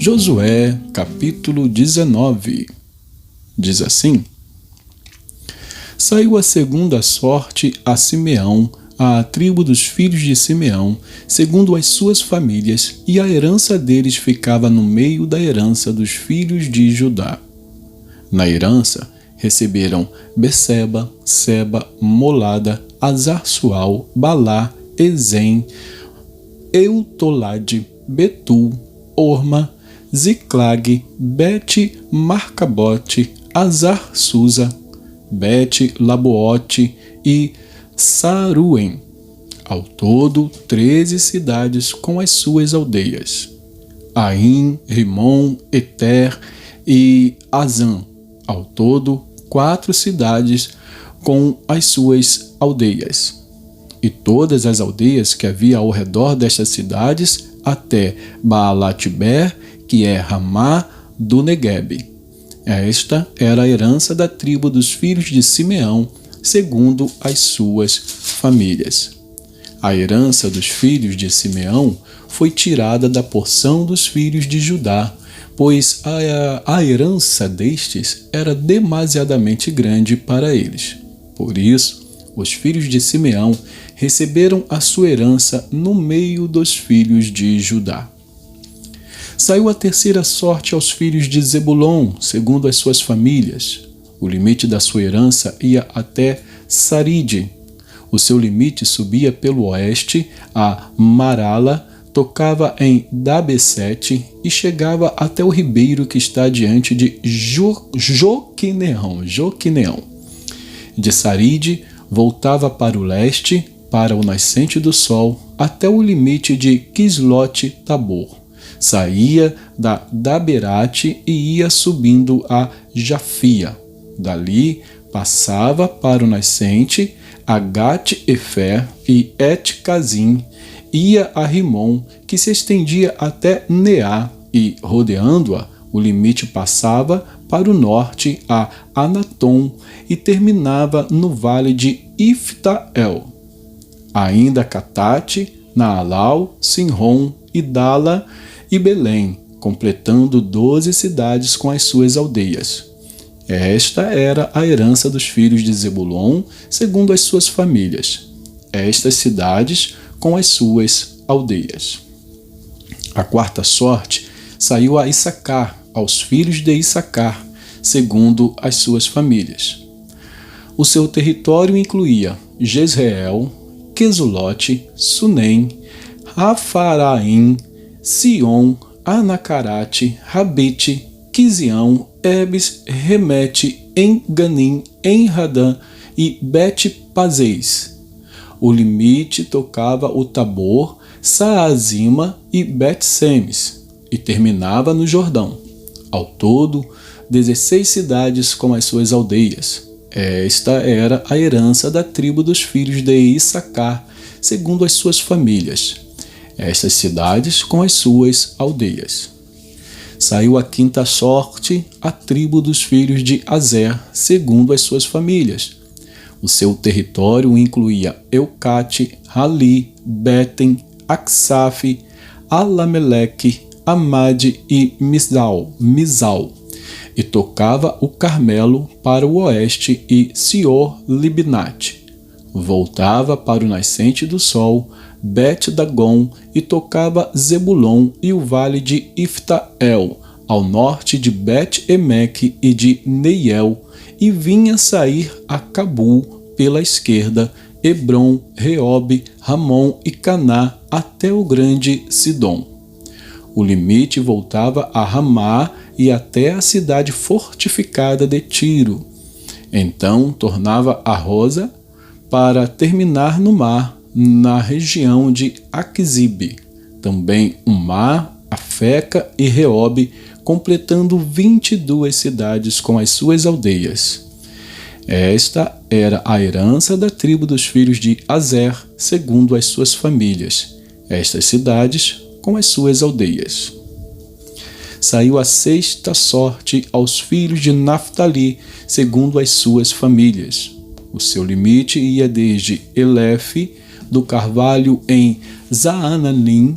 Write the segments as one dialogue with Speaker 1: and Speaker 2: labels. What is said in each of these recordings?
Speaker 1: Josué, capítulo 19. Diz assim: Saiu a segunda sorte a Simeão, a tribo dos filhos de Simeão, segundo as suas famílias, e a herança deles ficava no meio da herança dos filhos de Judá. Na herança receberam Beceba, Seba, Molada, Azar-Sual, Balá, Ezem, Eutolade, Betul, Orma, Ziclag, Bet-Marcabote, Azar-Susa, Bet-Labote e Saruém. Ao todo, 13 cidades com as suas aldeias. Aim, Rimon, Eter e Azã. Ao todo, 4 cidades com as suas aldeias. E todas as aldeias que havia ao redor destas cidades, até Baalat-Ber, que é Ramá do Neguebe. Esta era a herança da tribo dos filhos de Simeão, segundo as suas famílias. A herança dos filhos de Simeão foi tirada da porção dos filhos de Judá, pois a herança destes era demasiadamente grande para eles. Por isso, os filhos de Simeão receberam a sua herança no meio dos filhos de Judá. Saiu a terceira sorte aos filhos de Zebulon, segundo as suas famílias. O limite da sua herança ia até Saride. O seu limite subia pelo oeste a Marala, tocava em Dabesete e chegava até o ribeiro que está diante de Joquineão. De Saride, voltava para o leste, para o nascente do sol, até o limite de Quislote-Tabor. Saía da Daberate e ia subindo a Jafia. Dali, passava para o nascente, a Gat-Efer e Et-Cazim, ia a Rimon, que se estendia até Neá, e, rodeando-a, o limite passava para o norte a Anatom e terminava no vale de Iftael. Ainda Catate, Naalau, Sinron, Idala e Belém, completando 12 cidades com as suas aldeias. Esta era a herança dos filhos de Zebulon, segundo as suas famílias. Estas cidades com as suas aldeias. A quarta sorte saiu a Issacar, aos filhos de Issacar, segundo as suas famílias. O seu território incluía Jezreel, Quesulote, Sunem, Rafaraim, Sion, Anacarate, Rabite, Quizião, Ebes, Remete, Enganim, Enradã e Bet-Pazez. O limite tocava o Tabor, Saazima e Bet-Semes e terminava no Jordão. Ao todo, 16 cidades com as suas aldeias. Esta era a herança da tribo dos filhos de Issacar, segundo as suas famílias. Estas cidades com as suas aldeias. Saiu a quinta sorte a tribo dos filhos de Azer, segundo as suas famílias. O seu território incluía Eucate, Rali, Beten, Aksaf, Alameleque, Amade e Mizal, e tocava o Carmelo para o oeste e Sior-Libnate. Voltava para o nascente do sol, Bet-Dagon, e tocava Zebulon e o vale de Iftael, ao norte de Bet-Emeque e de Neiel, e vinha sair a Cabul pela esquerda, Hebron, Reobe, Ramon e Caná, até o grande Sidom. O limite voltava a Ramá e até a cidade fortificada de Tiro. Então tornava a Rosa para terminar no mar, na região de Aquizib, também Umá, Afeca e Reobe, completando 22 cidades com as suas aldeias. Esta era a herança da tribo dos filhos de Azer, segundo as suas famílias. Estas cidades com as suas aldeias. Saiu a sexta sorte aos filhos de Naftali, segundo as suas famílias. O seu limite ia desde Elefe, do carvalho em Zaananim,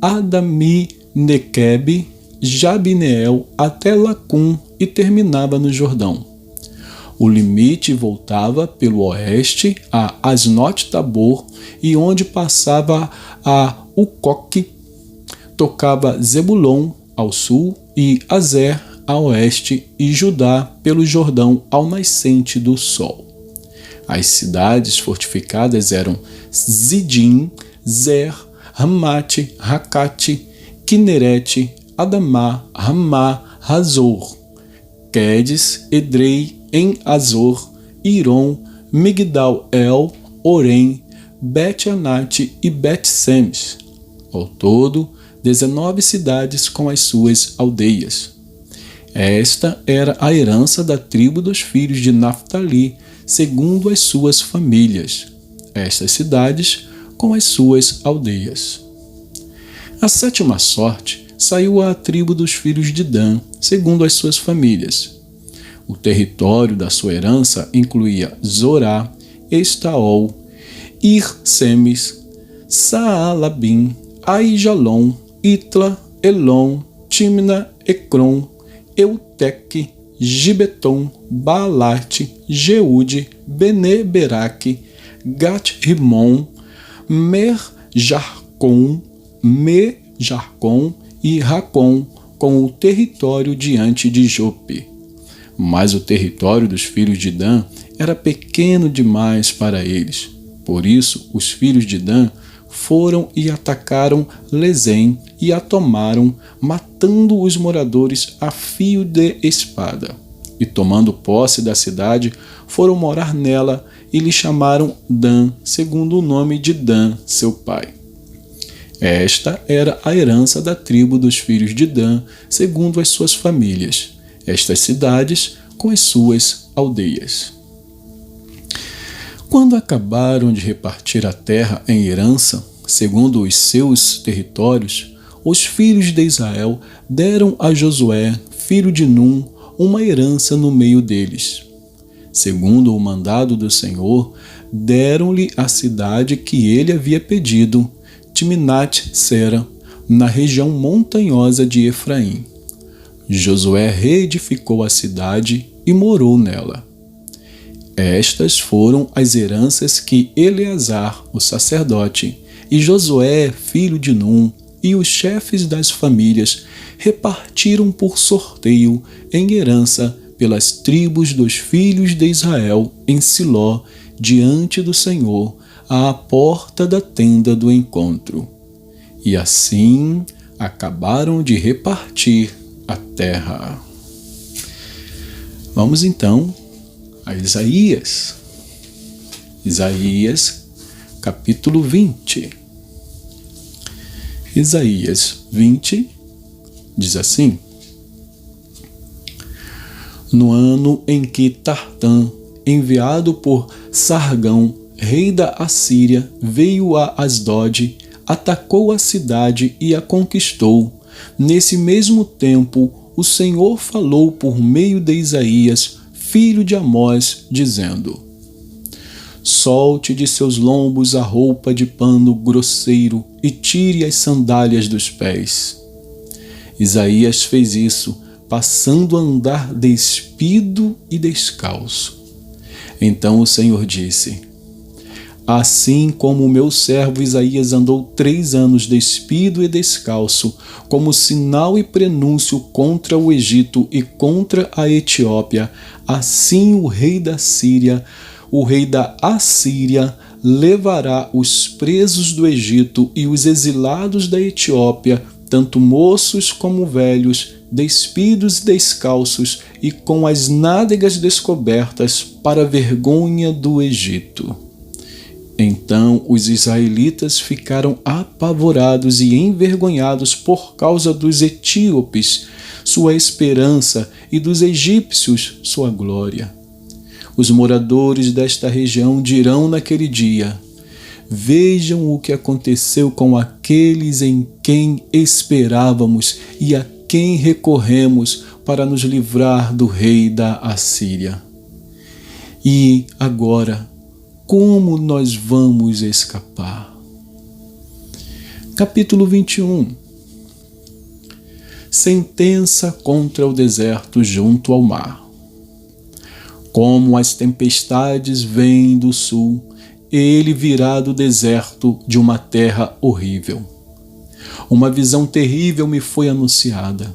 Speaker 1: Adami-Nequebe, Jabneel até Lacum e terminava no Jordão. O limite voltava pelo oeste a Asnot-Tabor e onde passava a Ucoque, tocava Zebulon ao sul e Azer a oeste e Judá pelo Jordão ao nascente do sol. As cidades fortificadas eram Zidim, Zer, Ramate, Racate, Kinerete, Adamá, Ramá, Hazor, Quedes, Edrei, em Azor, Iron, Migdal-El, Orem, Bet-Anate e Bet-Semes. Ao todo, 19 cidades com as suas aldeias. Esta era a herança da tribo dos filhos de Naftali, segundo as suas famílias. Estas cidades com as suas aldeias. A sétima sorte saiu à tribo dos filhos de Dan, segundo as suas famílias. O território da sua herança incluía Zorá, Estaol, Ir-Semes, Saalabim, Aijalon, Itla, Elon, Timna, Ecrom, Euteque, Gibeton, Baalate, Jeude, Bene-Beraque, Gat-Rimon, Mer-Jarcon e Racon, com o território diante de Jope. Mas o território dos filhos de Dan era pequeno demais para eles. Por isso, os filhos de Dan foram e atacaram Lezém e a tomaram, matando os moradores a fio de espada. E tomando posse da cidade, foram morar nela e lhe chamaram Dan, segundo o nome de Dan, seu pai. Esta era a herança da tribo dos filhos de Dan, segundo as suas famílias. Estas cidades com as suas aldeias. Quando acabaram de repartir a terra em herança, segundo os seus territórios, os filhos de Israel deram a Josué, filho de Num, uma herança no meio deles. Segundo o mandado do Senhor, deram-lhe a cidade que ele havia pedido, Timnat-Sera, na região montanhosa de Efraim. Josué reedificou a cidade e morou nela. Estas foram as heranças que Eleazar, o sacerdote, e Josué, filho de Num, e os chefes das famílias repartiram por sorteio em herança pelas tribos dos filhos de Israel em Siló, diante do Senhor, à porta da tenda do encontro. E assim acabaram de repartir a terra. Vamos então a Isaías. Isaías, capítulo 20. Isaías 20 diz assim: No ano em que Tartã, enviado por Sargão, rei da Assíria, veio a Asdod, atacou a cidade e a conquistou. Nesse mesmo tempo, o Senhor falou por meio de Isaías, filho de Amós, dizendo: Solte de seus lombos a roupa de pano grosseiro e tire as sandálias dos pés. Isaías fez isso, passando a andar despido e descalço. Então o Senhor disse: Assim como o meu servo Isaías andou 3 anos despido e descalço, como sinal e prenúncio contra o Egito e contra a Etiópia, assim o rei da Assíria, levará os presos do Egito e os exilados da Etiópia, tanto moços como velhos, despidos e descalços, e com as nádegas descobertas, para a vergonha do Egito. Então os israelitas ficaram apavorados e envergonhados por causa dos etíopes, sua esperança, e dos egípcios, sua glória. Os moradores desta região dirão naquele dia: Vejam o que aconteceu com aqueles em quem esperávamos e a quem recorremos para nos livrar do rei da Assíria. E agora, como nós vamos escapar? Capítulo 21. sentença contra o deserto junto ao mar. Como as tempestades vêm do sul, ele virá do deserto de uma terra horrível. Uma visão terrível me foi anunciada.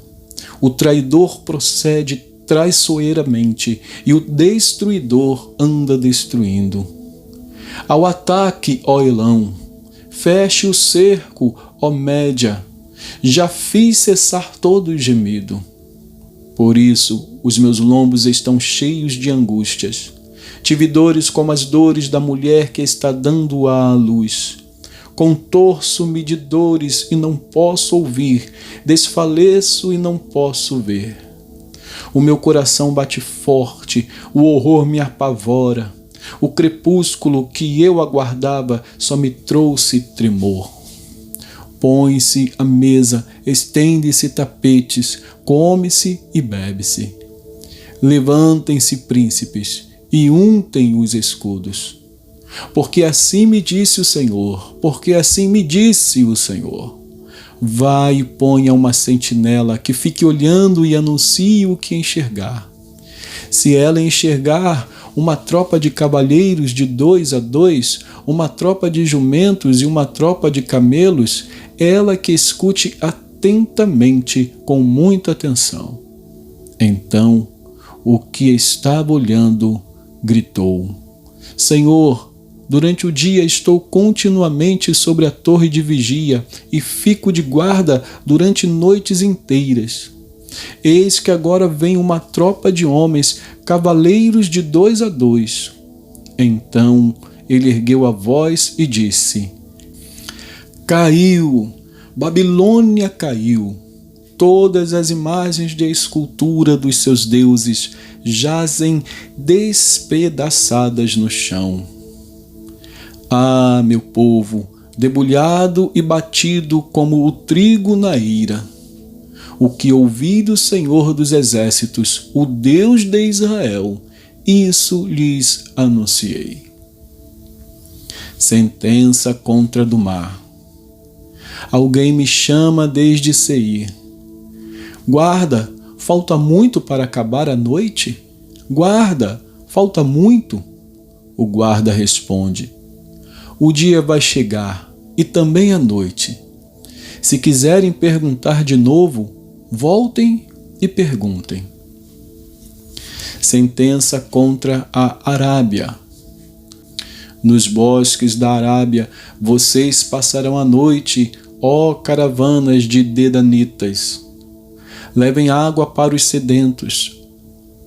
Speaker 1: O traidor procede traiçoeiramente e o destruidor anda destruindo. Ao ataque, ó Elão, feche o cerco, ó Média, já fiz cessar todo o gemido. Por isso, os meus lombos estão cheios de angústias. Tive dores como as dores da mulher que está dando à luz. Contorço-me de dores e não posso ouvir, desfaleço e não posso ver. O meu coração bate forte, o horror me apavora. O crepúsculo que eu aguardava só me trouxe tremor. Põe-se a mesa, estende-se tapetes, come-se e bebe-se. Levantem-se príncipes e untem os escudos. Porque assim me disse o Senhor, porque assim me disse o Senhor. Vai e ponha uma sentinela que fique olhando e anuncie o que enxergar. Se ela enxergar uma tropa de cavalheiros de 2 a 2, uma tropa de jumentos e uma tropa de camelos, ela que escute atentamente, com muita atenção. Então, o que estava olhando gritou: Senhor, durante o dia estou continuamente sobre a torre de vigia e fico de guarda durante noites inteiras. Eis que agora vem uma tropa de homens, cavaleiros de 2 a 2. Então ele ergueu a voz e disse: Caiu, Babilônia caiu. Todas as imagens de escultura dos seus deuses jazem despedaçadas no chão. Ah, meu povo, debulhado e batido como o trigo na ira. O que ouvi do Senhor dos Exércitos, o Deus de Israel, isso lhes anunciei. Sentença contra do mar. Alguém me chama desde Seir. Guarda, falta muito para acabar a noite? Guarda, falta muito? O guarda responde: O dia vai chegar, e também a noite. Se quiserem perguntar de novo, voltem e perguntem. Sentença contra a Arábia. Nos bosques da Arábia vocês passarão a noite, ó caravanas de dedanitas. Levem água para os sedentos.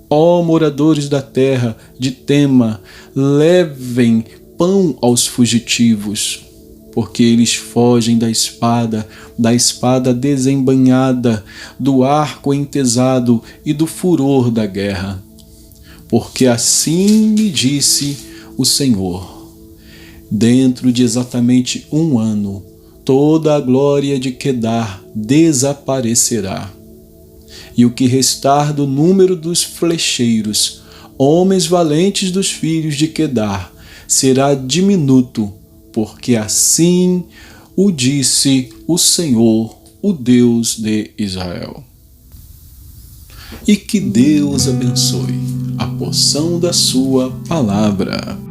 Speaker 1: Ó moradores da terra de Tema, levem pão aos fugitivos, porque eles fogem da espada desembainhada, do arco entesado e do furor da guerra. Porque assim me disse o Senhor: dentro de exatamente 1 ano, toda a glória de Quedar desaparecerá. E o que restar do número dos flecheiros, homens valentes dos filhos de Quedar, será diminuto, porque assim o disse o Senhor, o Deus de Israel. E que Deus abençoe a porção da sua palavra.